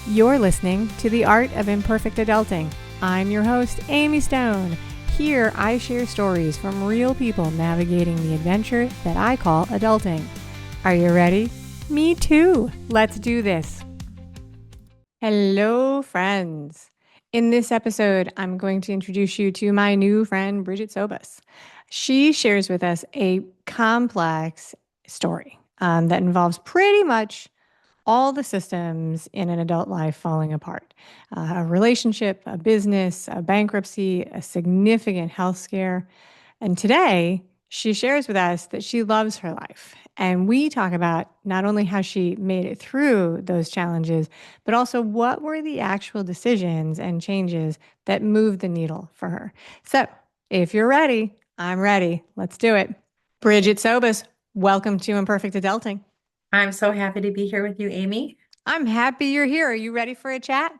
You're listening to The Art of Imperfect Adulting. I'm your host, Amy Stone. Here, I share stories from real people navigating the adventure that I call adulting. Are you ready? Me too. Let's do this. Hello, friends. In this episode, I'm going to introduce you to my new friend, Bridget Sobas. She shares with us a complex story that involves pretty much all the systems in an adult life falling apart. A relationship, a business, a bankruptcy, a significant health scare. And today, she shares with us that she loves her life. And we talk about not only how she made it through those challenges, but also what were the actual decisions and changes that moved the needle for her. So if you're ready, I'm ready. Let's do it. Bridget Sobus, welcome to Imperfect Adulting. I'm so happy to be here with you, Amy. I'm happy you're here. Are you ready for a chat?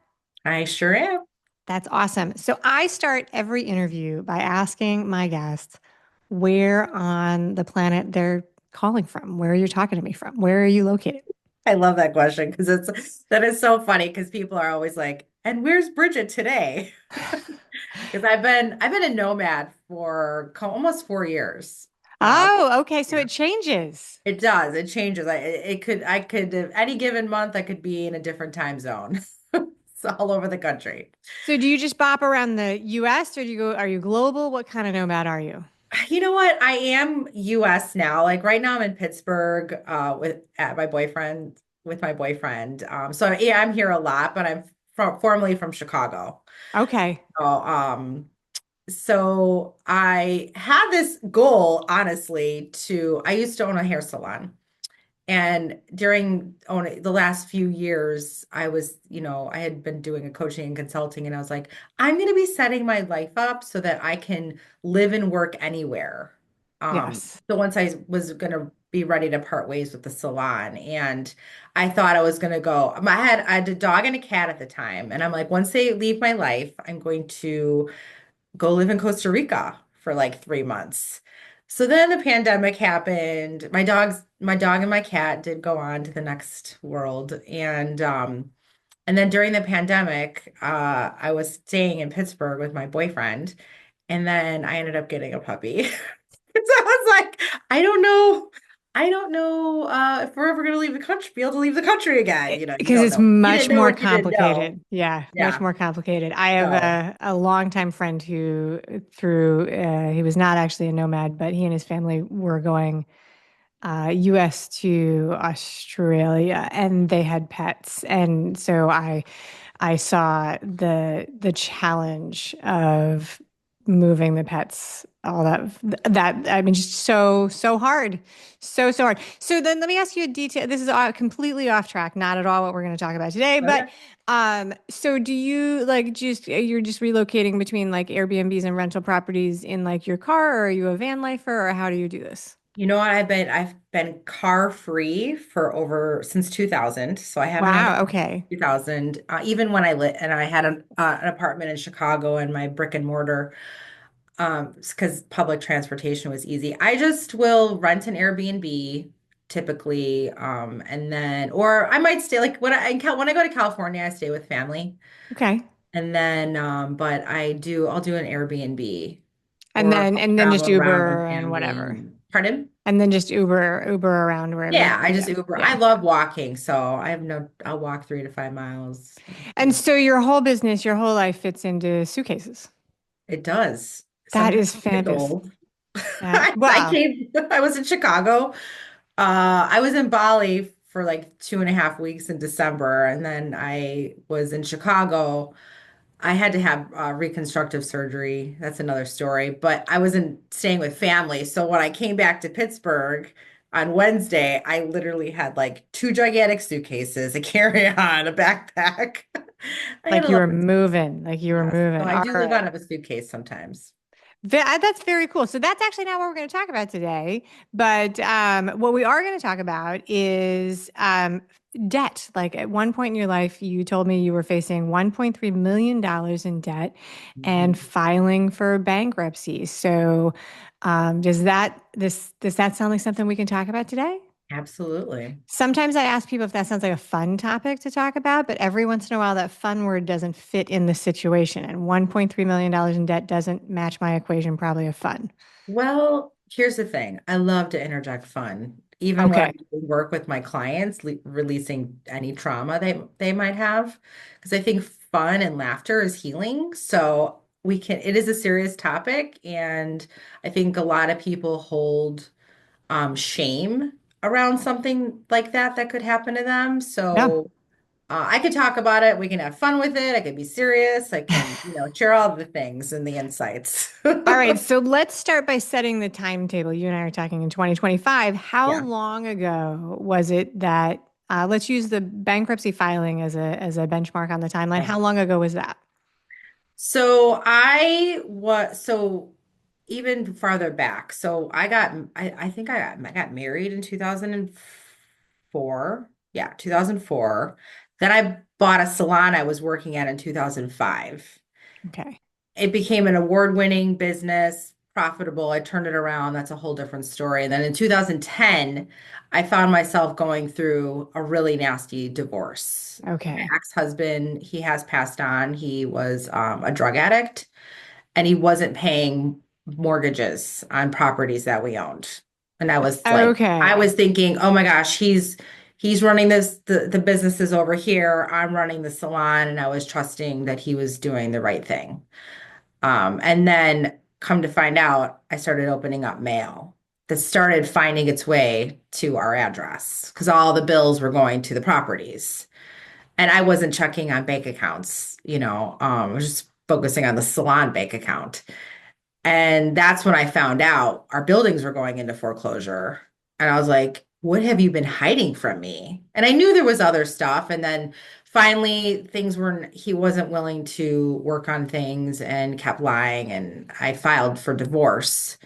I sure am. That's awesome. So I start every interview by asking my guests where on the planet they're calling from. Where are you talking to me from? Where are you located? I love that question because that is so funny because people are always like, "And where's Bridget today?" Because I've been a nomad for almost 4 years. Uh, Oh, okay. So yeah, it changes. it does. It changes. I could any given month I could be in a different time zone. It's all over the country. So do you just bop around the US or do you go, are you global? What kind of nomad are you? You know what? I am US now. Like right now I'm in Pittsburgh with at my boyfriend with my boyfriend. So yeah, I'm here a lot, but I'm formerly from Chicago. Okay. So I had this goal, honestly, I used to own a hair salon. And during the last few years, I had been doing a coaching and consulting, and I was like, I'm going to be setting my life up so that I can live and work anywhere. Yes. So once I was going to be ready to part ways with the salon, and I thought I was going to go, I had a dog and a cat at the time, and I'm like, once they leave my life, I'm going to go live in Costa Rica for like 3 months. So then the pandemic happened. My dog and my cat did go on to the next world. And then during the pandemic, I was staying in Pittsburgh with my boyfriend, and then I ended up getting a puppy. So I was like, I don't know if we're ever gonna leave the country, be able to leave the country again. You Because don't it's know. You much didn't know more what you didn't know. complicated. Yeah, much Yeah. more complicated. I have So a longtime friend who, he was not actually a nomad, but he and his family were going US to Australia and they had pets. And so I saw the challenge of moving the pets, all that I mean, just so hard, so hard. So then let me ask you a detail. This is completely off track, not at all what we're going to talk about today. But okay. so do you like just you're just relocating between like Airbnbs and rental properties in like your car, or are you a van lifer, or how do you do this? You know what? I've been car free for over since 2000. So I haven't owned a Wow. car Okay. since 2000. Even when I lit and I had an apartment in Chicago and my brick and mortar, because public transportation was easy. I just will rent an Airbnb typically, and then or I might stay like when I go to California, I stay with family, Okay. and then but I'll do an Airbnb And or then I'll and then travel just around with Uber and family whatever. and pardon. And then just Uber around wherever you Yeah, need I to just go. Uber. I Yeah. love walking, so I'll walk 3 to 5 miles. And so your whole business, your whole life fits into suitcases. It does. That Sometimes is it gets fantastic. old. I Wow. came, I was in Chicago. I was in Bali for like 2.5 weeks in December, and then I was in Chicago. I had to have reconstructive surgery. That's another story. But I wasn't staying with family. So when I came back to Pittsburgh on Wednesday, I literally had like two gigantic suitcases, a carry-on, a backpack. I had Like a you lot were of moving, like you were yes. So moving. I All do live right. out of a suitcase sometimes. That's very cool. So that's actually not what we're going to talk about today. But what we are going to talk about is debt. Like at one point in your life, you told me you were facing $1.3 million in debt and Mhm. filing for bankruptcy. So does that sound like something we can talk about today? Absolutely. Sometimes I ask people if that sounds like a fun topic to talk about, but every once in a while that fun word doesn't fit in the situation. And $1.3 million in debt doesn't match my equation probably of fun. Well, here's the thing. I love to interject fun, even when Okay. I'm doing work with my clients, releasing any trauma they might have, because I think fun and laughter is healing. So it is a serious topic, and I think a lot of people hold shame around something like that could happen to them. Yeah. So I could talk about it. We can have fun with it. I could be serious. I can, share all the things and the insights. All right, so let's start by setting the timetable. You and I are talking in 2025. How Yeah. long ago was it that let's use the bankruptcy filing as a benchmark on the timeline. Yeah. How long ago was that? So even farther back. So I think I got married in 2004. Yeah, 2004. Then I bought a salon I was working at in 2005. Okay. It became an award-winning business, profitable. I turned it around. That's a whole different story. And then in 2010, I found myself going through a really nasty divorce. My Okay. ex-husband, he has passed on. He was a drug addict and he wasn't paying mortgages on properties that we owned. And I Okay. was thinking, oh my gosh, he's running the businesses over here. I'm running the salon, and I was trusting that he was doing the right thing. And then come to find out, I started opening up mail that started finding its way to our address because all the bills were going to the properties. And I wasn't checking on bank accounts, I was just focusing on the salon bank account. And that's when I found out our buildings were going into foreclosure. And I was like, what have you been hiding from me? And I knew there was other stuff. And then finally, he wasn't willing to work on things and kept lying. And I filed for divorce.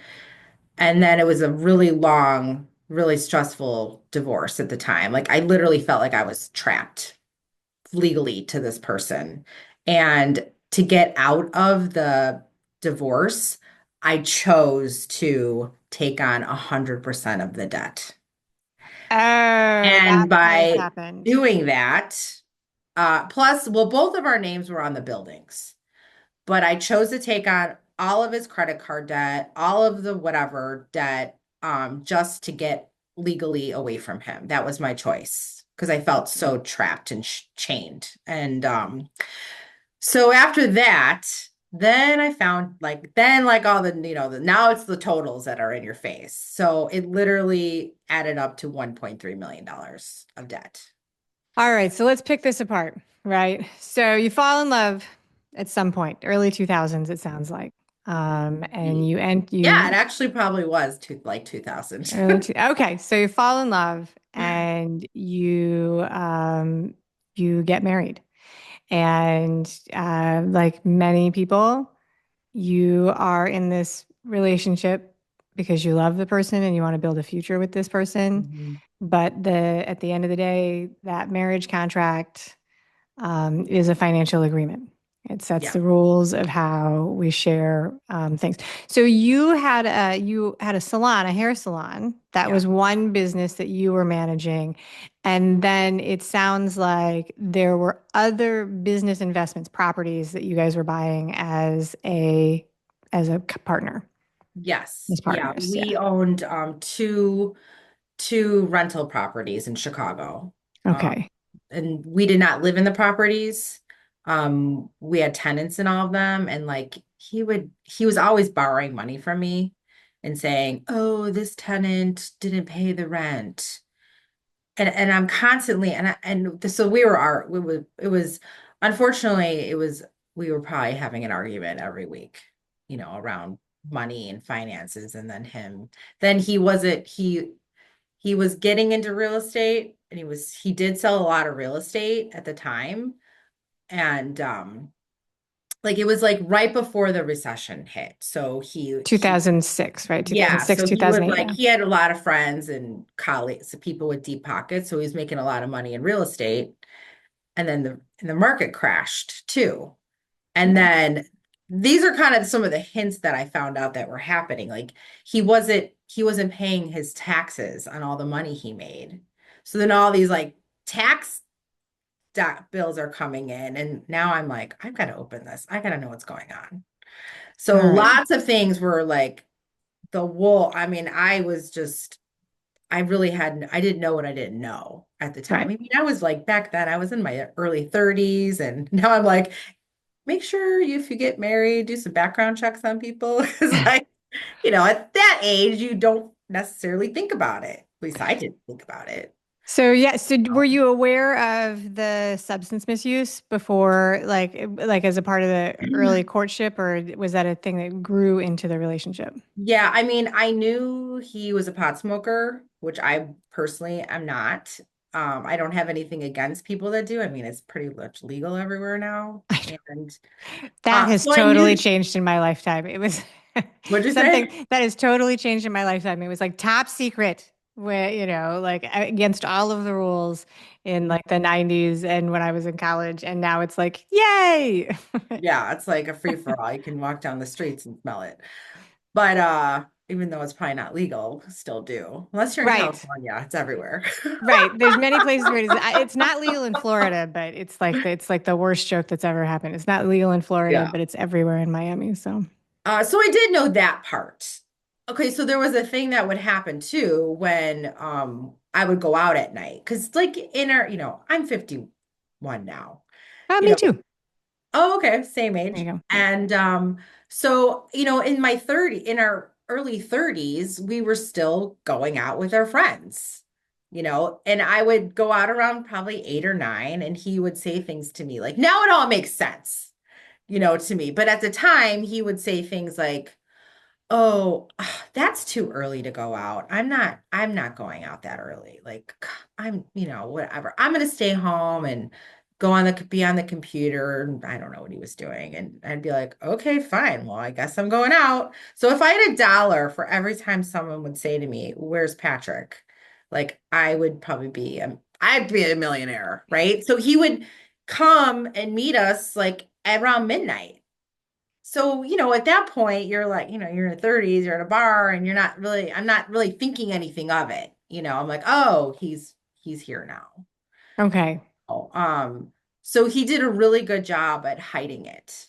And then it was a really long, really stressful divorce at the time. Like I literally felt like I was trapped legally to this person. And to get out of the divorce, I chose to take on 100% of the debt. Oh, And that's how this by happened. doing that, plus, well, both of our names were on the buildings, but I chose to take on all of his credit card debt, all of the whatever debt, just to get legally away from him. That was my choice because I felt so trapped and chained. And so after that, then I found like all now it's the totals that are in your face. So it literally added up to $1.3 million of debt. All right, so let's pick this apart, right? So you fall in love at some point, early 2000s, it sounds like. And Yeah, it you actually probably was like 2000. okay, so you fall in love and you get married. And like many people, you are in this relationship because you love the person and you want to build a future with this person. Mhm. But at the end of the day, that marriage contract is a financial agreement. It sets Yeah. the rules of how we share things. So you had a salon, a hair salon. That Yeah. was one business that you were managing, and then it sounds like there were other business investments, properties that you guys were buying as a partner, Yes. as Yeah. partners. Yeah. We owned two rental properties in Chicago. Um, Okay. and we did not live in the properties. We had tenants in all of them, and like he was always borrowing money from me and saying, "Oh, this tenant didn't pay the rent." And I'm constantly so it was unfortunately it was we were probably having an argument every week, around money and finances. And then he was getting into real estate, and he did sell a lot of real estate at the time. And like it was like right before the recession hit. So he 2006, right? yeah, 2006, so he was 2008. like Yeah. he had a lot of friends and colleagues, people with deep pockets, so he was making a lot of money in real estate. And then the market crashed too. And Yeah. then these are kind of some of the hints that I found out that were happening. Like he wasn't paying his taxes on all the money he made. So then all these like tax bills are coming in, and now I'm like, I've got to open this. I got to know what's going on. All So right. lots of things were like the wool. I mean, I really hadn't, I didn't know what I didn't know at the time. Right. I mean, I was like back then, I was in my early 30s, and now I'm like, make sure if you get married, do some background checks on people. Because like, at that age, you don't necessarily think about it. At least I didn't think about it. So yeah, so were you aware of the substance misuse before, like as a part of the early courtship, or was that a thing that grew into the relationship? Yeah, I mean, I knew he was a pot smoker, which I personally am not. I don't have anything against people that do. I mean, it's pretty much legal everywhere now. And That has so I totally knew, changed in my lifetime. It was what'd you something say? that has totally changed in my lifetime. It was like top secret, where, like against all of the rules in like the 90s and when I was in college. And now it's like, yay. Yeah, it's like a free for all. You can walk down the streets and smell it. But even though it's probably not legal, still do. Unless you're in Right. California, it's everywhere. Right. There's many places where it's not legal in Florida, but it's like the worst joke that's ever happened. It's not legal in Florida, Yeah. but it's everywhere in Miami. So So I did know that part. Okay, so there was a thing that would happen too when I would go out at night. Because like I'm 51 now. You me know, too. oh, okay, same There age. you go. Yeah. And so, in our early 30s, we were still going out with our friends, and I would go out around probably 8 or 9, and he would say things to me like, now it all makes sense, to me. But at the time, he would say things like, oh, that's too early to go out. I'm not going out that early. Like whatever. I'm gonna stay home and be on the computer. And I don't know what he was doing. And I'd be like, okay, fine. Well, I guess I'm going out. So if I had $1 for every time someone would say to me, where's Patrick? Like I'd be a millionaire, right? So he would come and meet us like around midnight. So, at that point, you're like, you're in your 30s, you're at a bar, and I'm not really thinking anything of it. I'm like, oh, he's here now. Okay. Oh, so he did a really good job at hiding it.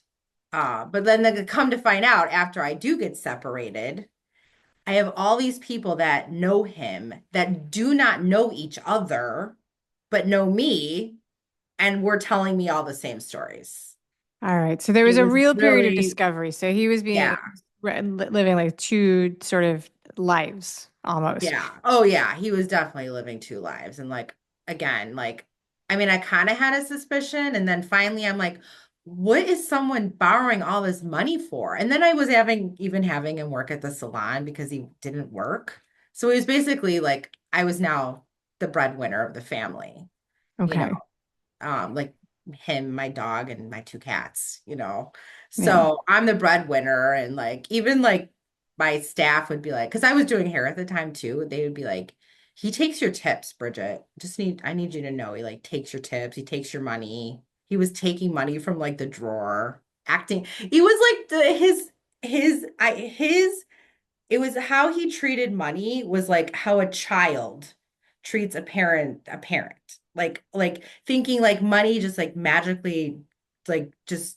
But then come to find out after I do get separated, I have all these people that know him that do not know each other, but know me, and were telling me all the same stories. All right. So there It was a was real period of really, discovery. So he was yeah. living like two sort of lives almost. Yeah. Oh, yeah. He was definitely living 2 lives. And like, again, like, I mean, I kind of had a suspicion. And then finally, I'm like, what is someone borrowing all this money for? And then I was even having him work at the salon because he didn't work. So it was basically like I was now the breadwinner of the family, you know, Okay. like him, my dog, and my 2 cats. Yeah. So I'm the breadwinner, and like even like my staff would be like, because I was doing hair at the time too, they would be like, he takes your tips, Bridget. I need you to know he like takes your tips, he takes your money. He was taking money from like the drawer, acting. He was like his it was how he treated money was like how a child treats a parent, like thinking like money just like magically like just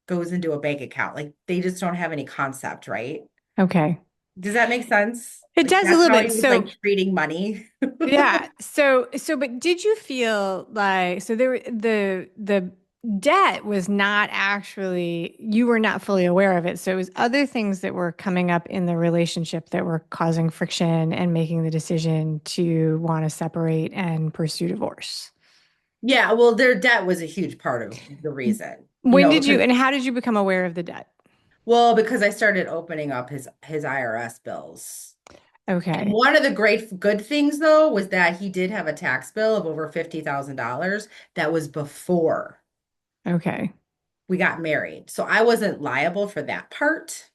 goes into a bank account, like they just don't have any concept, right? Okay. Does that make sense? It Like does a that's little how bit. he was So like treating money. yeah. But did you feel like so the debt was not actually you were not fully aware of it. So it was other things that were coming up in the relationship that were causing friction and making the decision to want to separate and pursue divorce. Yeah, well, their debt was a huge part of the reason, When did you because and how did you become aware of the debt? because I started opening up his IRS bills. And Okay. one of the great good things though was that he did have a tax bill of over $50,000 that was before Okay. we got married. So I wasn't liable for that part.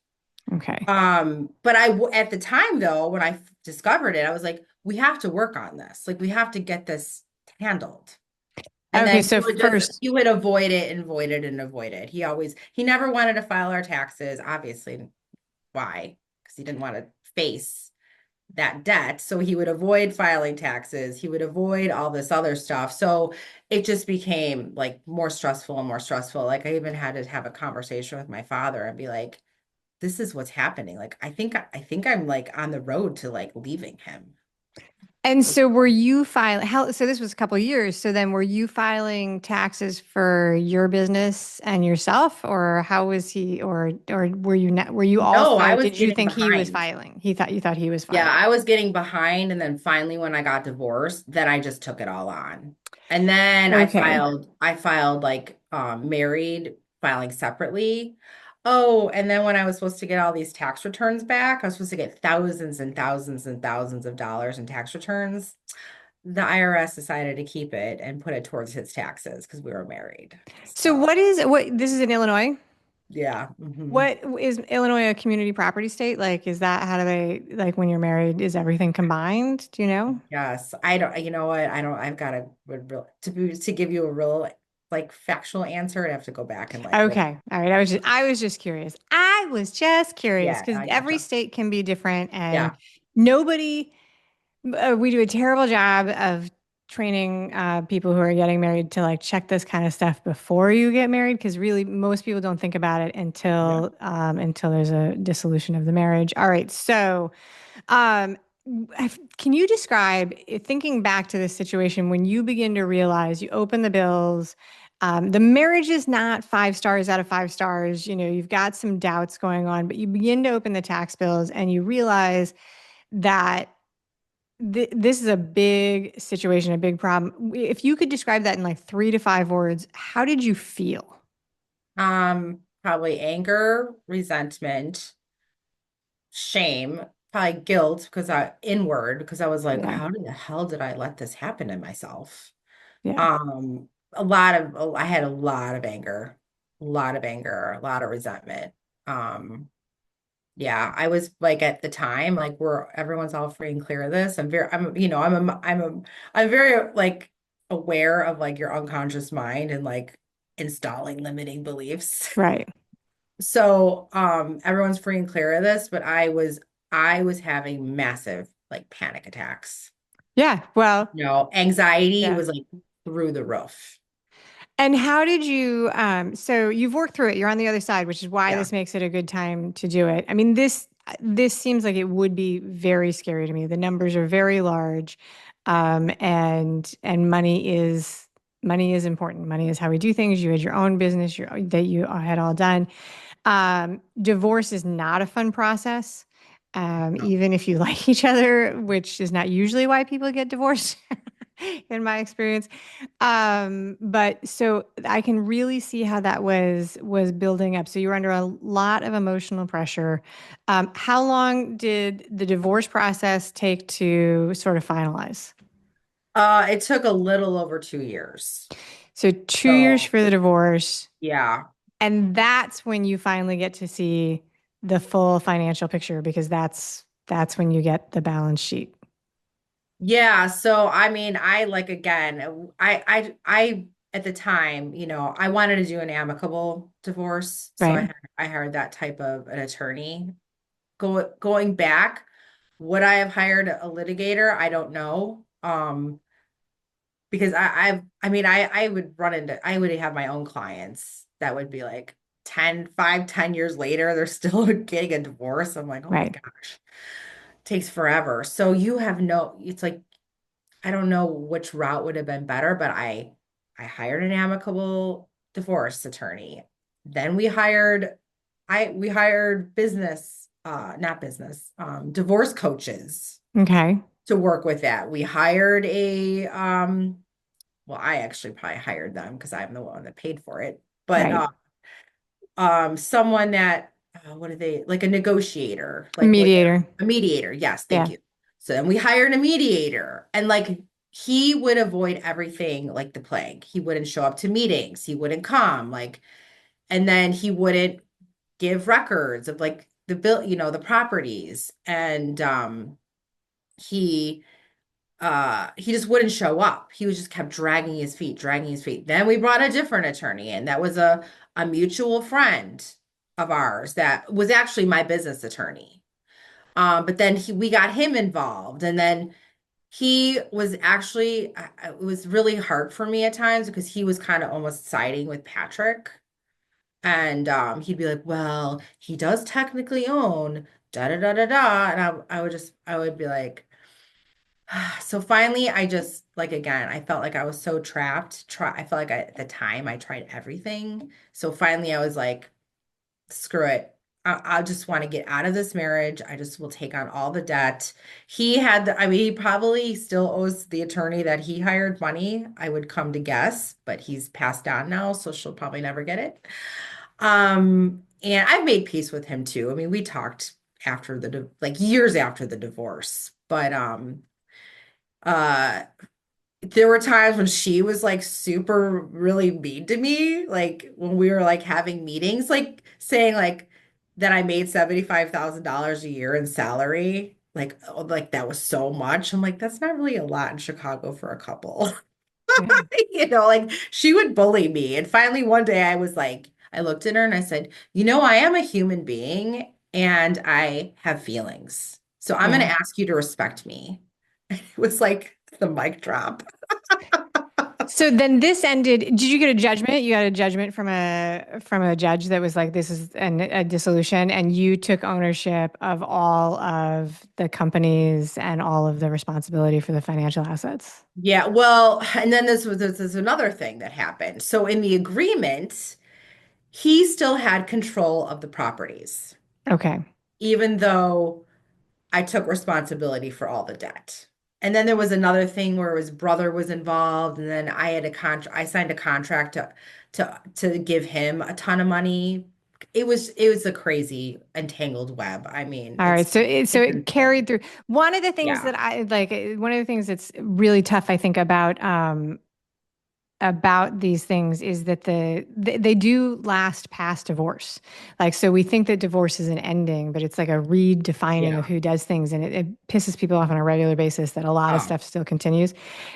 Okay. But at the time though, when I discovered it, I was like, we have to work on this. Like we have to get this handled. And Okay, then so first, he would avoid it and avoid it and avoid it. He never wanted to file our taxes, obviously. Why? Because he didn't want to face that debt. So he would avoid filing taxes. He would avoid all this other stuff. So it just became like more stressful and more stressful. Like I even had to have a conversation with my father and be like, this is what's happening. Like I think I'm like on the road to like leaving him. and so were you filing, how, so this was a couple of years. So then were you filing taxes for your business and yourself, or how was he, or were you not, were you No, I also, was did you getting think he was behind. filing? You thought he was Yeah, filing. I was getting behind, and then finally when I got divorced, then I just took it all on. And then Okay. I filed like married, filing separately. Oh, and then when I was supposed to get all these tax returns back, I was supposed to get thousands and thousands and thousands of dollars in tax returns. The IRS decided to keep it and put it towards his taxes because we were married. So So, what, this is in Illinois? yeah. Mhm. What is Illinois a community property state? Like, is that how do they, like when you're married, is everything combined? Do you know? Yes, I don't, you know what? I don't, I've got to, to give you a real, like, factual answer, I'd have to go back and, like, look. Okay. All right. I was just curious. I was just curious Yeah, because I every gotcha. state can be different and Yeah, nobody, we do a terrible job of training people who are getting married to like check this kind of stuff before you get married because really most people don't think about it yeah. until there's a dissolution of the marriage. All right. So Um, can you describe, thinking back to this situation, when you begin to realize you open the bills, the marriage is not 5 stars out of 5 stars, you've got some doubts going on, but you begin to open the tax bills and you realize that this is a big situation, a big problem. If you could describe that in like 3 to 5 words, how did you feel? Probably anger, resentment, shame, probably guilt inward, because I was like, Yeah. how the hell did I let this happen to myself? Yeah. Um, I had a lot of anger, a lot of resentment. Um, Yeah, I was like at the time, like we're everyone's all free and clear of this. I'm very like aware of like your unconscious mind and like installing limiting beliefs. Right. So, everyone's free and clear of this, but I was having massive like panic attacks. Yeah. Well, Anxiety yeah. was like through the roof. And how did you, so you've worked through it, you're on the other side, which is why Yeah. this makes it a good time to do it. I mean, this seems like it would be very scary to me. The numbers are very large, and money is important. Money is how we do things. You had your own business that you had all done. Divorce is not a fun process, No. even if you like each other, which is not usually why people get divorced, in my experience. But so I can really see how that was building up. So you were under a lot of emotional pressure. How long did the divorce process take to sort of finalize? It took a little over 2 years. So 2 years So, for the divorce, yeah. and that's when you finally get to see the full financial picture because that's when you get the balance sheet. Yeah, so I mean, I like again, I at the time, I wanted to do an amicable divorce, so Right. I hired that type of an attorney. Going back, would I have hired a litigator? I don't know. Because I mean, I would have my own clients that would be like 10 years later, they're still getting a divorce. I'm like, oh my Right. gosh, takes forever. So it's like I don't know which route would have been better, but I hired an amicable divorce attorney. Then we hired not business, divorce coaches Okay. to work with that. We hired well, I actually probably hired them because I'm the one that paid for it. But Right. someone that what are they like a negotiator, like what Mediator. a mediator. Yes, thank Yeah. you. So then we hired a mediator, and like he would avoid everything like the plague. He wouldn't show up to meetings. He wouldn't come, like, and then he wouldn't give records of like the bill, the properties, and he he just wouldn't show up. He was just kept dragging his feet. Then we brought a different attorney in. That was a mutual friend of ours that was actually my business attorney. But then we got him involved, and then he was actually it was really hard for me at times because he was kind of almost siding with Patrick. And he'd be like, well, he does technically own da da da da da. And I would be like, so finally, I just like again, I felt like I was so trapped. I felt like at the time I tried everything. So finally, I was like, screw it. I just want to get out of this marriage. I just will take on all the debt. I mean, he probably still owes the attorney that he hired money, I would come to guess, but he's passed on now, so she'll probably never get it. And I've made peace with him too. I mean, we talked after like years after the divorce, but uh there were times when she was like super really mean to me, like when we were like having meetings, like saying like that I made $75,000 a year in salary. Like, oh, like that was so much. I'm like, that's not really a lot in Chicago for a couple. Yeah. Like she would bully me. And finally one day I was like, I looked at her and I said, I am a human being and I have feelings. So I'm going to Yeah. ask you to respect me. It was like the mic drop. So then this ended. Did you get a judgment? You got a judgment from a judge that was like, this is a dissolution, and you took ownership of all of the companies and all of the responsibility for the financial assets. Yeah, well, and then this is another thing that happened. So in the agreement, he still had control of the properties, Okay. even though I took responsibility for all the debt. And then there was another thing where his brother was involved, and then I signed a contract to give him a ton of money. It was a crazy entangled web. I mean, All right. So it's it carried insane. through. One of the things Yeah. that I like, one of the things that's really tough, I think, about these things is that they do last past divorce. Like, so we think that divorce is an ending, but it's like a redefining of Yeah. who does things, and it pisses people off on a regular basis that a lot of Oh, stuff still continues.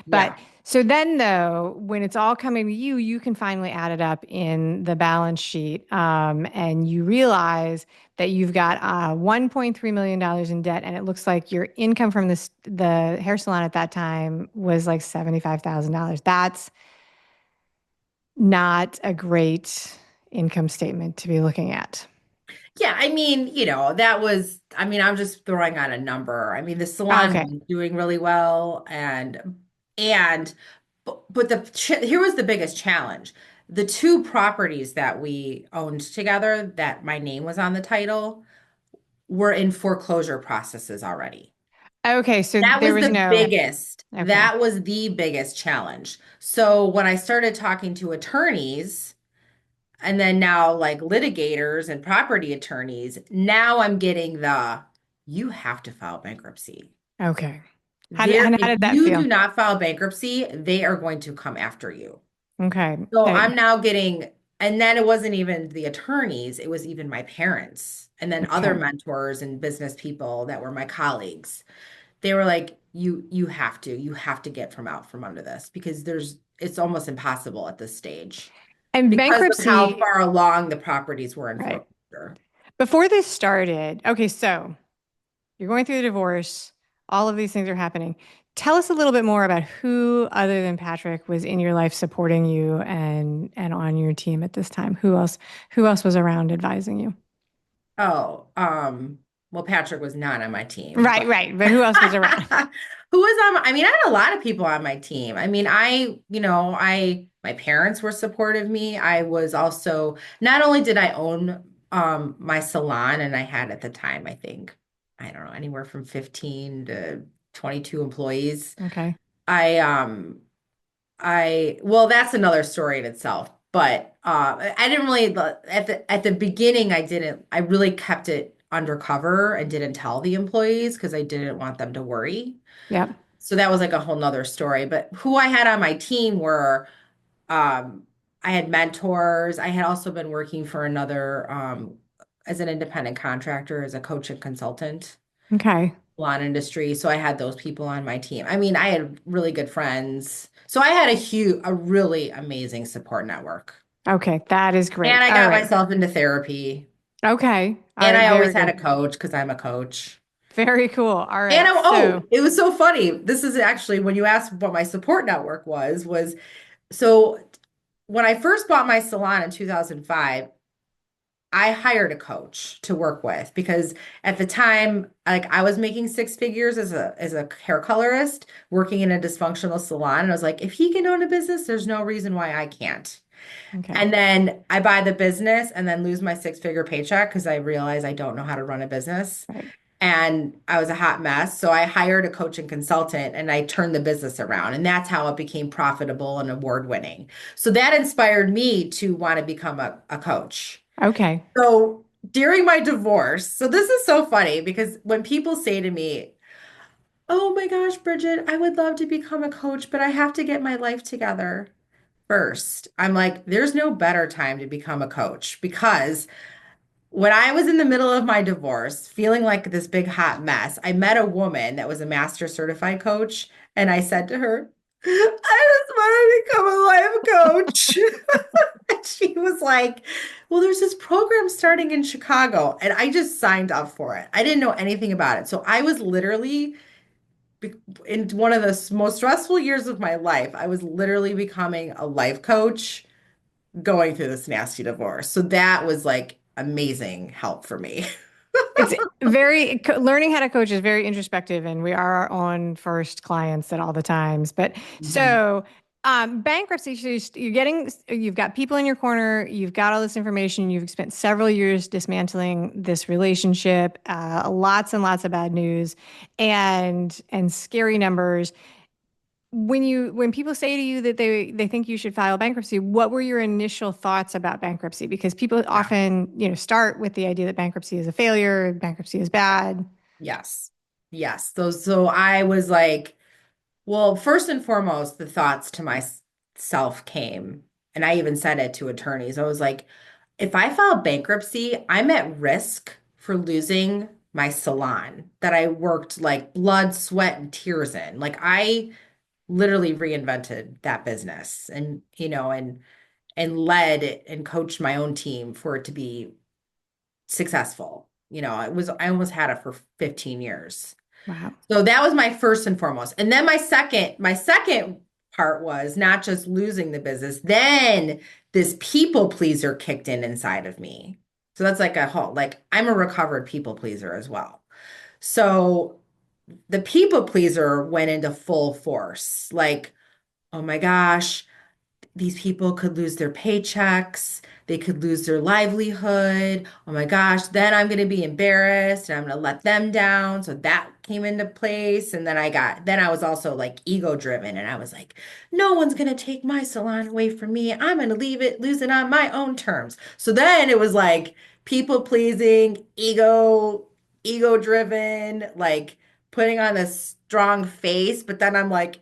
But yeah. so then, though, when it's all coming to you, you can finally add it up in the balance sheet, and you realize that you've got $1.3 million in debt, and it looks like your income from the hair salon at that time was like $75,000. That's not a great income statement to be looking at. Yeah, I mean, I mean, I'm just throwing out a number. I mean, the salon Okay. was doing really well and but here was the biggest challenge. The two properties that we owned together that my name was on the title were in foreclosure processes already. Okay. So That there was was the no, biggest. okay. That was the biggest challenge. So when I started talking to attorneys, and then now like litigators and property attorneys, now I'm getting you have to file bankruptcy. Okay. There, How if did that you feel? do not file bankruptcy, they are going to come after you. Okay. So I'm now getting, and then it wasn't even the attorneys, it was even my parents and then other Okay. mentors and business people that were my colleagues. They were like, you have to get from out from under this because it's almost impossible at this stage And because of how bankruptcy, far along the properties were in right. foreclosure. Before this started, okay, so you're going through the divorce, all of these things are happening. Tell us a little bit more about who other than Patrick was in your life supporting you and on your team at this time. Who else was around advising you? Oh, well, Patrick was not on my team, Right, but right. But who else was around? who was on? I mean, I had a lot of people on my team. I mean, my parents were supportive of me. I was also, not only did I own my salon, and I had at the time, I think, I don't know, anywhere from 15 to 22 employees. Okay. I well, that's another story in itself. But I didn't really at the beginning. I really kept it undercover and didn't tell the employees because I didn't want them to worry. Yep. So that was like a whole nother story. But who I had on my team were um, I had mentors. I had also been working for another as an independent contractor as a coach and consultant Okay. salon industry. So I had those people on my team. I mean, I had really good friends. So I had a really amazing support network. Okay, that is And great. I All got right. myself into therapy. Okay. All And right. I Very always had good. a coach because I'm a coach. Very cool. All And right. So, it was so funny. This is actually when you asked what my support network was so when I first bought my salon in 2005, I hired a coach to work with because at the time, like I was making six figures as a hair colorist working in a dysfunctional salon. And I was like, if he can own a business, there's no reason why I can't. okay. And then I buy the business and then lose my six-figure paycheck because I realize I don't know how to run a business. Right. And I was a hot mess. So I hired a coach and consultant and I turned the business around. And that's how it became profitable and award winning. So that inspired me to want to become a coach. Okay. So during my divorce, so this is so funny because when people say to me, oh my gosh, Bridget, I would love to become a coach, but I have to get my life together first. I'm like, there's no better time to become a coach because when I was in the middle of my divorce, feeling like this big hot mess, I met a woman that was a master certified coach. And I said to her, I just want to become a life coach. And she was like, well, there's this program starting in Chicago. And I just signed up for it. I didn't know anything about it. So I was literally in one of the most stressful years of my life. I was literally becoming a life coach going through this nasty divorce. So that was like amazing help for me. It's learning how to coach is very introspective, and we are our own first clients at all the times. But Mhm. so, bankruptcy, so you've got people in your corner, you've got all this information, you've spent several years dismantling this relationship, lots and lots of bad news, and scary numbers. When people say to you that they think you should file bankruptcy, what were your initial thoughts about bankruptcy? Because people Yeah. often, start with the idea that bankruptcy is a failure, bankruptcy is bad. Yes. Yes. So I was like, well, first and foremost, the thoughts to myself came, and I even said it to attorneys. I was like, if I file bankruptcy, I'm at risk for losing my salon that I worked like blood, sweat, and tears in. Like I literally reinvented that business and led it and coached my own team for it to be successful. I almost had it for 15 years. Wow. So that was my first and foremost. And then my second part was not just losing the business, then this people pleaser kicked in inside of me. So that's like a whole, like I'm a recovered people pleaser as well. So the people pleaser went into full force. Like, oh my gosh, these people could lose their paychecks. They could lose their livelihood. Oh my gosh, then I'm going to be embarrassed and I'm going to let them down. So that came into place. And then I was also like ego driven and I was like, no one's going to take my salon away from me. I'm going to lose it on my own terms. So then it was like people pleasing, ego driven, like putting on this strong face. But then I'm like,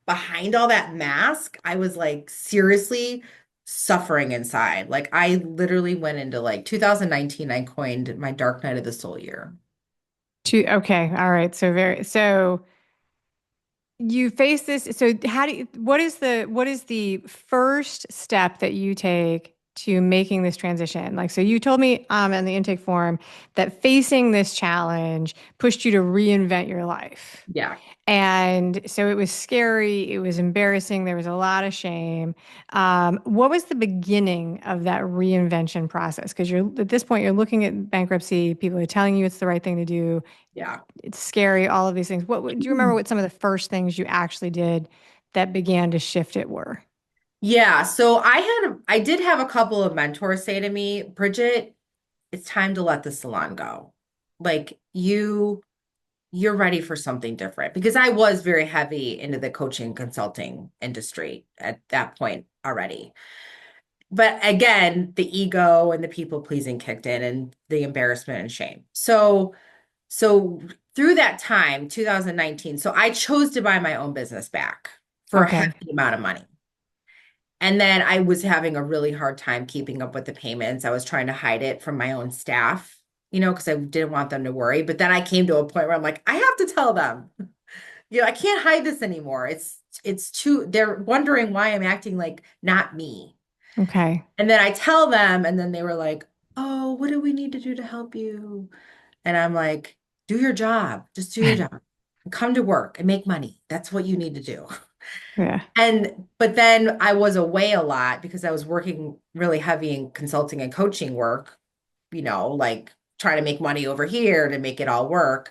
behind all that mask, I was like seriously suffering inside. Like I literally went into like 2019, I coined my dark night of the soul year. Okay. All right. So you face this. So what is the first step that you take to making this transition? Like, so you told me in the intake form that facing this challenge pushed you to reinvent your life. Yeah. And so it was scary, it was embarrassing, there was a lot of shame. What was the beginning of that reinvention process? Because you're at this point, you're looking at bankruptcy, people are telling you it's the right thing to do, Yeah. it's scary, all of these things. Do you remember what some of the first things you actually did that began to shift it were? Yeah. So I did have a couple of mentors say to me, Bridget, it's time to let the salon go. Like you're ready for something different because I was very heavy into the coaching consulting industry at that point already. But again, the ego and the people pleasing kicked in and the embarrassment and shame. So through that time, 2019, so I chose to buy my own business back for a Okay. hefty amount of money. And then I was having a really hard time keeping up with the payments. I was trying to hide it from my own staff. because I didn't want them to worry. But then I came to a point where I'm like, I have to tell them, I can't hide this anymore. It's too, they're wondering why I'm acting like not me. Okay. And then I tell them, and then they were like, oh, what do we need to do to help you? And I'm like, do your job. Just do your job. Come to work and make money. That's what you need to do. Yeah. But then I was away a lot because I was working really heavy in consulting and coaching work, like trying to make money over here to make it all work.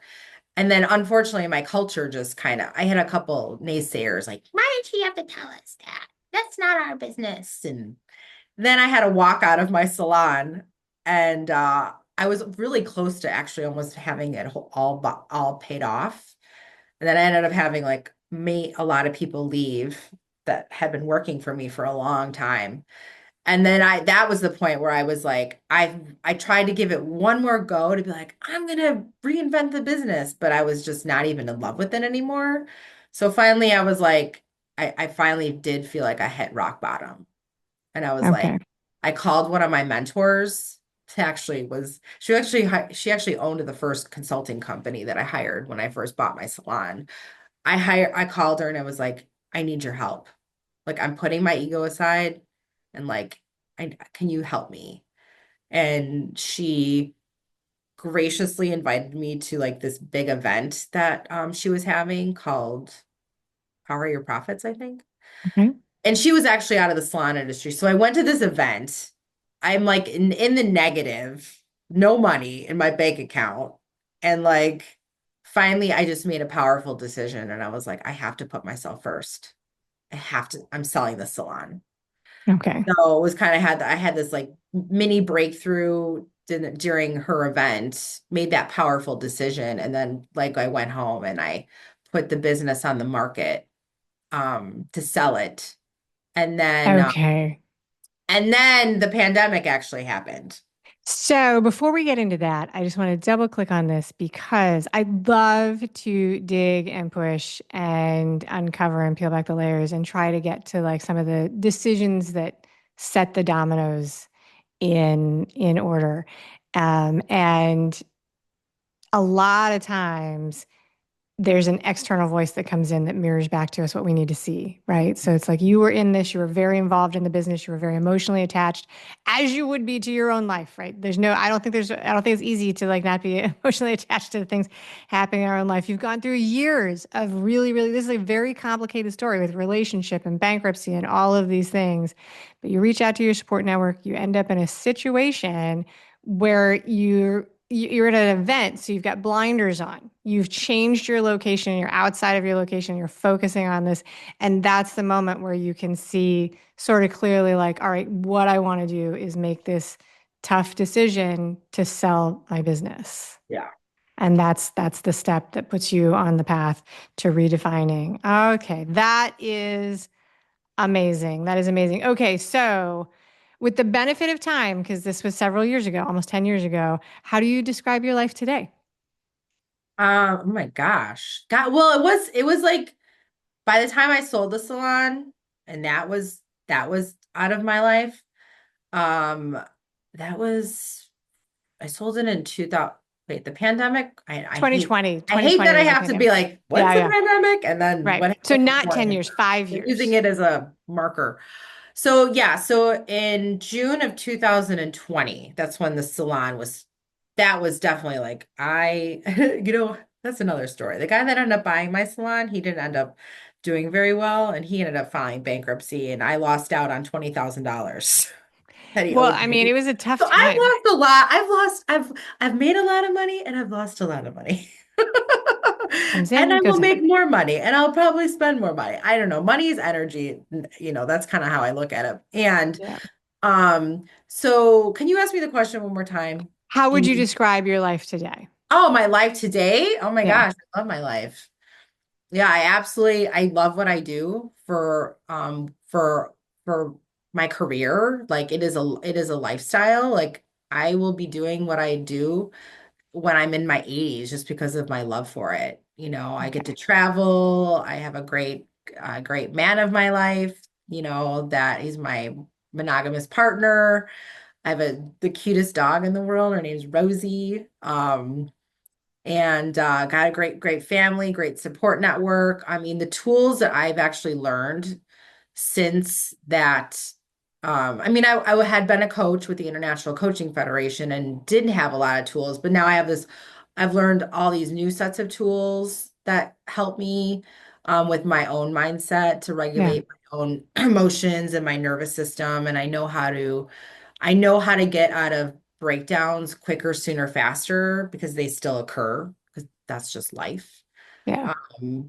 And then unfortunately, my culture just I had a couple naysayers like, why did she have to tell us that? That's not our business. And then I had to walk out of my salon, and I was really close to actually almost having it all paid off. And then I ended up having like a lot of people leave that had been working for me for a long time. And then that was the point where I was like, I tried to give it one more go to be like, I'm gonna reinvent the business, but I was just not even in love with it anymore. So finally I was like, I finally did feel like I hit rock bottom. And I was like, Okay. I called one of my mentors to actually was she actually owned the first consulting company that I hired when I first bought my salon. I called her and I was like, I need your help. Like I'm putting my ego aside and like can you help me? And she graciously invited me to like this big event that she was having called Power Your Profits, I think. Okay. And she was actually out of the salon industry. So I went to this event. I'm like in the negative, no money in my bank account. And like finally I just made a powerful decision and I was like, I have to put myself first. I'm selling the salon. Okay. So it was kind of I had this like mini breakthrough during her event, made that powerful decision. And then like I went home and I put the business on the market to sell it. And then Okay. the pandemic actually happened. So before we get into that, I just want to double click on this because I love to dig and push and uncover and peel back the layers and try to get to like some of the decisions that set the dominoes in order. And a lot of times there's an external voice that comes in that mirrors back to us what we need to see, right? So it's like you were in this, you were very involved in the business, you were very emotionally attached, as you would be to your own life, right? I don't think it's easy to like not be emotionally attached to the things happening in our own life. You've gone through years of really, really, this is a very complicated story with relationship and bankruptcy and all of these things. But you reach out to your support network, you end up in a situation where you're at an event, so you've got blinders on. You've changed your location, you're outside of your location, you're focusing on this. And that's the moment where you can see sort of clearly, like, all right, what I want to do is make this tough decision to sell my business. Yeah. And that's the step that puts you on the path to redefining. Okay, that is amazing. That is amazing. Okay, so with the benefit of time, because this was several years ago, almost 10 years ago, how do you describe your life today? Oh my gosh. God, well, it was like by the time I sold the salon and that was out of my life. Um that was I sold it in 2000. Wait, the pandemic? I hate 2020 that I was the have to pandemic. be like, when's Yeah, the yeah. pandemic? And then Right. what So happened not before? 10 years, 5 years. Using it as a marker. So yeah, so in June of 2020, that's when the salon that was definitely like that's another story. The guy that ended up buying my salon, he didn't end up doing very well and he ended up filing bankruptcy and I lost out on $20,000 that he Well, owed I mean, it me. was a tough So I've time. lost a lot. I've made a lot of money and I've lost a lot of money. Comes And in, I will goes out. make more money and I'll probably spend more money. I don't know. Money is energy. That's kind of how I look at it. And Yeah. so can you ask me the question one more time? How would you You describe your life today? Oh, my life today? Oh my Yeah. gosh, I love my life. Yeah, I love what I do for my career. Like it is a lifestyle. Like I will be doing what I do when I'm in my 80s just because of my love for it. I get to Okay. travel. I have a great man of my life, that he's my monogamous partner. I have the cutest dog in the world. Her name's Rosie. And got a great family, great support network. I mean, the tools that I've actually learned since that, I mean, I had been a coach with the International Coaching Federation and didn't have a lot of tools, but now I have this, I've learned all these new sets of tools that help me with my own mindset to Yeah. regulate my own emotions and my nervous system. And I know how to get out of breakdowns quicker, sooner, faster because they still occur because that's just life. Yeah.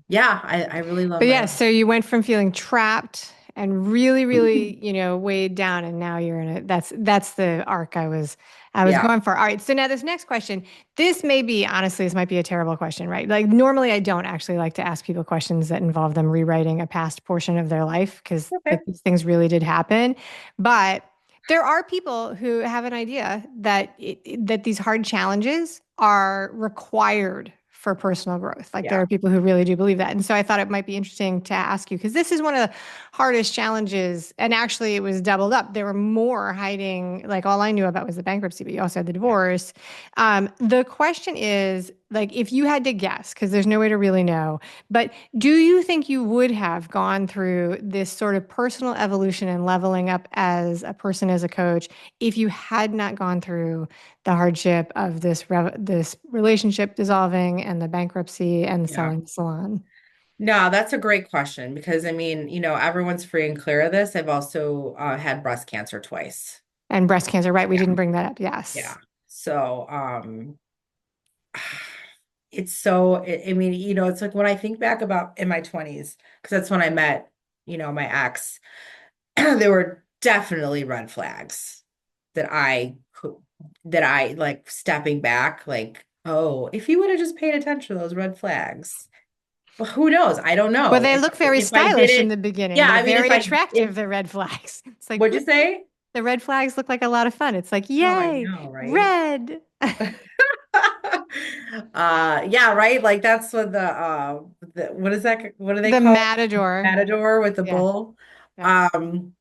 Yeah, I really love But my yeah, life. so you went from feeling trapped and really, really, weighed down, and now you're in it. That's the arc I was Yeah. going for. All right. So now this next question, this may be, honestly, this might be a terrible question, right? Like normally I don't actually like to ask people questions that involve them rewriting a past portion of their life because Okay. like these things really did happen. But there are people who have an idea that that these hard challenges are required for personal growth. Like there Yeah. are people who really do believe that. And so I thought it might be interesting to ask you because this is one of the hardest challenges. And actually, it was doubled up. There were more hiding. Like all I knew about was the bankruptcy, but you also had the Yeah. divorce. The question is like, if you had to guess, because there's no way to really know, but do you think you would have gone through this sort of personal evolution and leveling up as a person, as a coach, if you had not gone through the hardship of this relationship dissolving and the bankruptcy and Yeah. selling the salon No, that's a great question because I mean, everyone's free and clear of this. I've also had breast cancer twice. and breast cancer? Right, we Yeah. didn't bring that up. Yeah. Yes. So, it's so, I mean, it's like when I think back about in my 20s, because that's when I met, my ex, there were definitely red flags that I like stepping back, like, oh, if you would have just paid attention to those red flags. Well, who knows? I don't Well, know. they If look very if I did stylish in it, the beginning. yeah, They're I mean, very if attractive, the red flags. It's like, what'd ooh, you say? the red flags look like a lot of fun. It's like, Oh, I yay, know, right? red. Yeah, right. Like that's what what is that? What do they The call it? matador. Matador with the Yeah. bull. Yep. Um,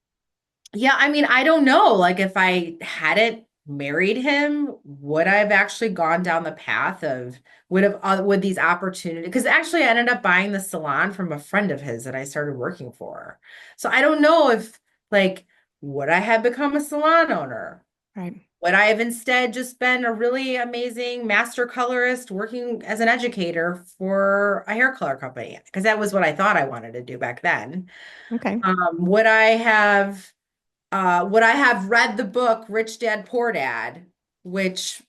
yeah, I mean, I don't know. Like if I hadn't married him, would I have actually gone down the path of would these opportunities? Because actually I ended up buying the salon from a friend of his that I started working for. So I don't know if like would I have become a salon owner? Right. Would I have instead just been a really amazing master colorist working as an educator for a hair color company? Because that was what I thought I wanted to do back then. Okay. Would I have read the book Rich Dad Poor Dad, which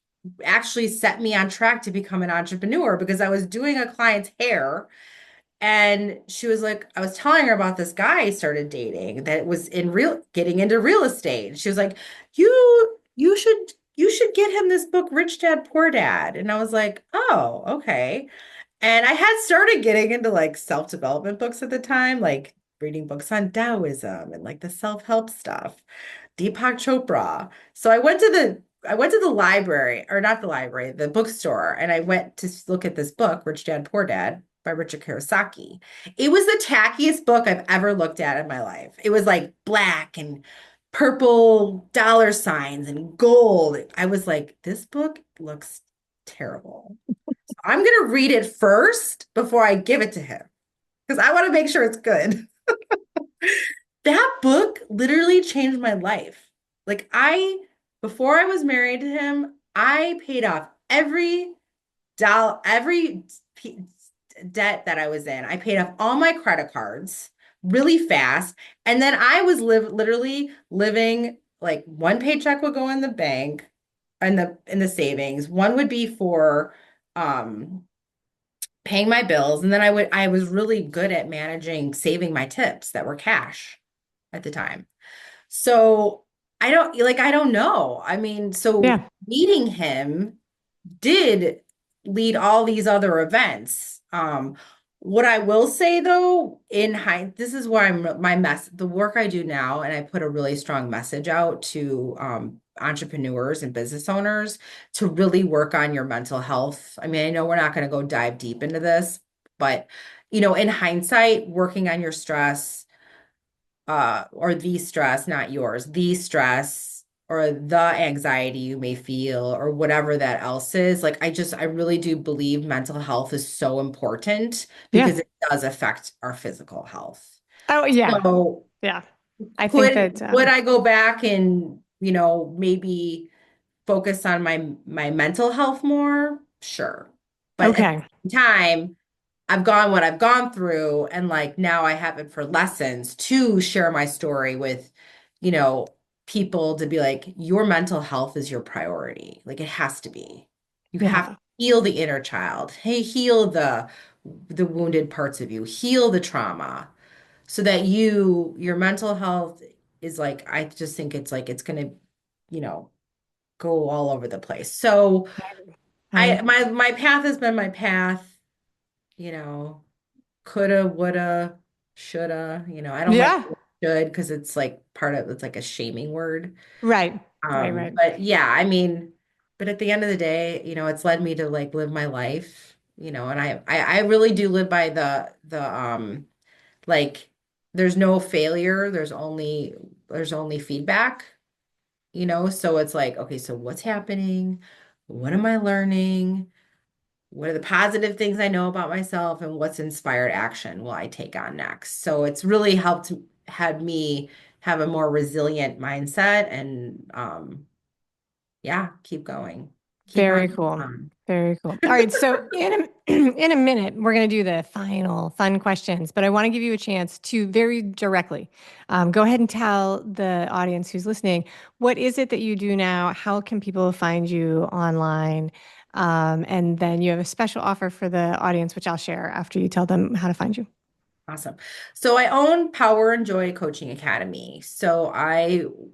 actually set me on track to become an entrepreneur because I was doing a client's hair and she was like, I was telling her about this guy I started dating that was getting into real estate. She was like, you should get him this book, Rich Dad Poor Dad. And I was like, oh, okay. And I had started getting into like self-development books at the time, like reading books on Taoism and like the self-help stuff, Deepak Chopra. So I went to the library, or not the library, the bookstore, and I went to look at this book, Rich Dad Poor Dad by Richard Kiyosaki. It was the tackiest book I've ever looked at in my life. It was like black and purple dollar signs and gold. I was like, this book looks terrible. I'm going to read it first before I give it to him because I want to make sure it's good. That book literally changed my life. Like before I was married to him, I paid off every dollar, debt that I was in. I paid off all my credit cards really fast. And then I was literally living like one paycheck would go in the bank and in the savings. One would be for um paying my bills. And then I was really good at managing saving my tips that were cash at the time. So I don't know. I mean, so Yeah. meeting him did lead all these other events. What I will say though, this is where the work I do now, and I put a really strong message out to entrepreneurs and business owners to really work on your mental health. I mean, I know we're not going to go dive deep into this, but in hindsight, working on your stress, or the stress, not yours, the stress or the anxiety you may feel or whatever that else is. Like I really do believe mental health is so important Yeah. because it does affect our physical health. Oh, yeah. So Yeah. I think could that, would I go back and, maybe focus on my mental health more? Sure. But at okay. the same time, I've gone what I've gone through, and like now I have it for lessons to share my story with, you know, people to be like, your mental health is your priority. Like it has to be. You have to Yeah. heal the inner child. Hey, heal the wounded parts of you, heal the trauma so that your mental health is like, I just think it's like it's gonna, you know, go all over the place. So I, my path has been my path, you know coulda, woulda, shoulda, I don't like yeah. should because it's like a shaming word. Right. Right. Right. But yeah, I mean, but at the end of the day, it's led me to like live my life, and I really do live by the like there's no failure, there's only feedback, so it's like, okay, so what's happening? What am I learning? What are the positive things I know about myself and what's inspired action will I take on next? So it's really had me have a more resilient mindset and yeah, keep going. Keep on Very keep cool. on. Very cool. All right. So in a minute, we're going to do the final fun questions, but I want to give you a chance to very directly go ahead and tell the audience who's listening, what is it that you do now? How can people find you online? And then you have a special offer for the audience, which I'll share after you tell them how to find you. Awesome. So I own Power and Joy Coaching Academy. So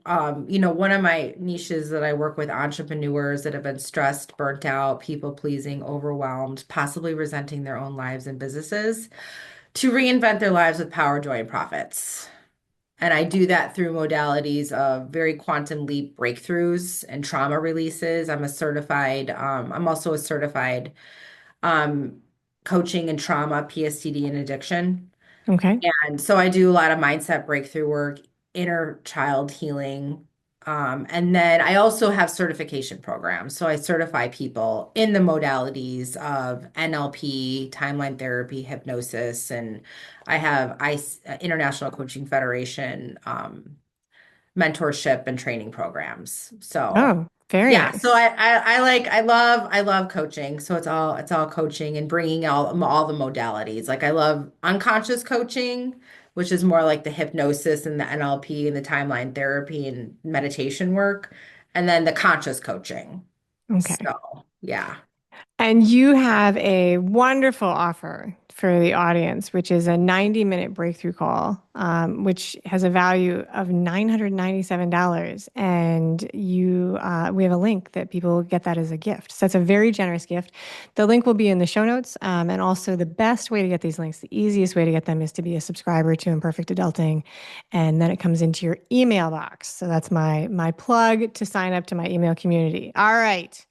one of my niches that I work with entrepreneurs that have been stressed, burnt out, people pleasing, overwhelmed, possibly resenting their own lives and businesses to reinvent their lives with power, joy, and profits. And I do that through modalities of very quantum leap breakthroughs and trauma releases. I'm also a certified um, coaching and trauma, PSTD, and addiction. Okay. And so I do a lot of mindset breakthrough work, inner child healing. And then I also have certification programs. So I certify people in the modalities of NLP, timeline therapy, hypnosis, and I have International Coaching Federation mentorship and training programs. So Oh, very yeah, so nice. I love coaching. So it's all coaching and bringing all the modalities. Like I love unconscious coaching, which is more like the hypnosis and the NLP and the timeline therapy and meditation work, and then the conscious coaching. Okay. So yeah. And you have a wonderful offer for the audience, which is a 90-minute breakthrough call, which has a value of $997. And we have a link that people get that as a gift. So that's a very generous gift. The link will be in the show notes. And also, the best way to get these links, the easiest way to get them is to be a subscriber to Imperfect Adulting. And then it comes into your email box. So that's my plug to sign up to my email community. All right.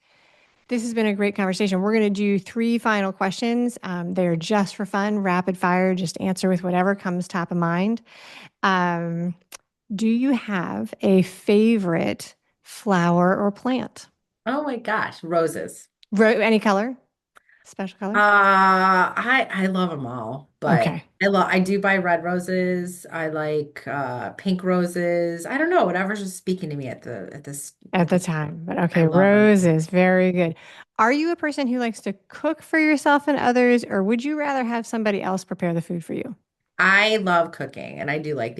This has been a great conversation. We're going to do three final questions. They're just for fun, rapid fire, just answer with whatever comes top of mind. Um, do you have a favorite flower or plant? Oh my gosh, roses. Any color? Special color? I love them all, but Okay. I do buy red roses. I like pink roses. I don't know, whatever's just speaking to me At at the this. time. But I okay, love roses. roses. Very good. Are you a person who likes to cook for yourself and others, or would you rather have somebody else prepare the food for you? I love cooking, and I do like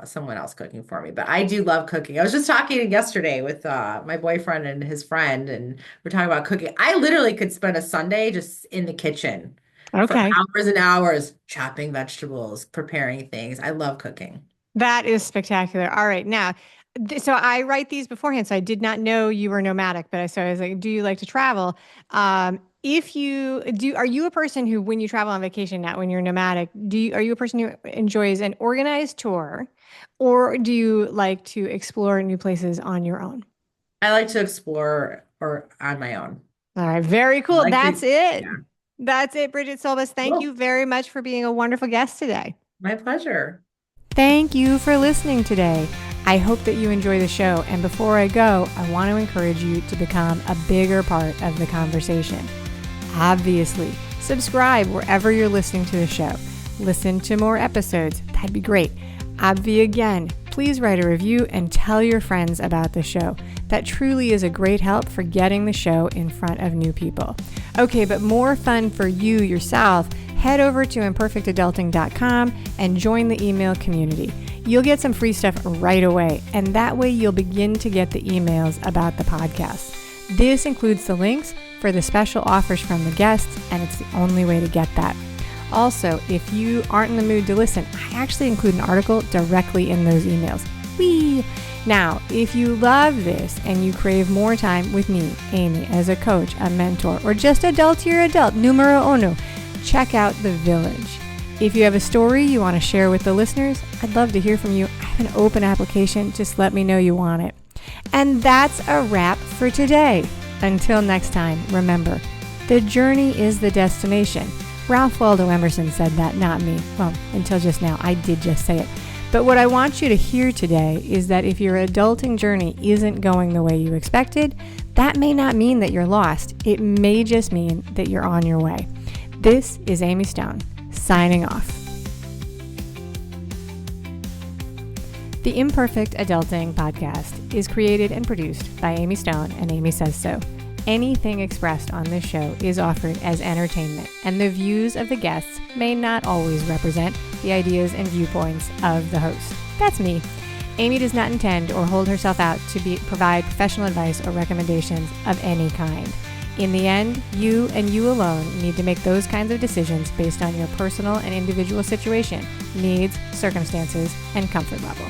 someone else cooking for me, but I do love cooking. I was just talking yesterday with my boyfriend and his friend, and we're talking about cooking. I literally could spend a Sunday just in the kitchen for Okay. hours and hours chopping vegetables, preparing things. I love cooking. That is spectacular. All right. Now, so I write these beforehand, so I did not know you were nomadic, but so I was like, do you like to travel? If you do, are you a person who, when you travel on vacation, not when you're nomadic, are you a person who enjoys an organized tour, or do you like to explore new places on your own? I like to explore or on my own. All right. Very I cool. like That's to, it. yeah. That's it, Bridget Sobas. Thank Cool. you very much for being a wonderful guest today. My pleasure. Thank you for listening today. I hope that you enjoy the show, and before I go, I want to encourage you to become a bigger part of the conversation. Obviously, subscribe wherever you're listening to the show. Listen to more episodes. That'd be great. Again, please write a review and tell your friends about the show. That truly is a great help for getting the show in front of new people. Okay, but more fun for you yourself, head over to imperfectadulting.com and join the email community. You'll get some free stuff right away, and that way you'll begin to get the emails about the podcast. This includes the links for the special offers from the guests, and it's the only way to get that. Also, if you aren't in the mood to listen, I actually include an article directly in those emails. Whee! Now, if you love this and you crave more time with me, Amy, as a coach, a mentor, or just adultier adult, numero uno, check out The Village. If you have a story you want to share with the listeners, I'd love to hear from you. I have an open application. Just let me know you want it. And that's a wrap for today. Until next time, remember, the journey is the destination. Ralph Waldo Emerson said that, not me. Well, until just now, I did just say it. But what I want you to hear today is that if your adulting journey isn't going the way you expected, that may not mean that you're lost. It may just mean that you're on your way. This is Amy Stone, signing off. The Imperfect Adulting podcast is created and produced by Amy Stone and Amy Says So. Anything expressed on this show is offered as entertainment, and the views of the guests may not always represent the ideas and viewpoints of the host. That's me. Amy does not intend or hold herself out to provide professional advice or recommendations of any kind. In the end, you and you alone need to make those kinds of decisions based on your personal and individual situation, needs, circumstances, and comfort level.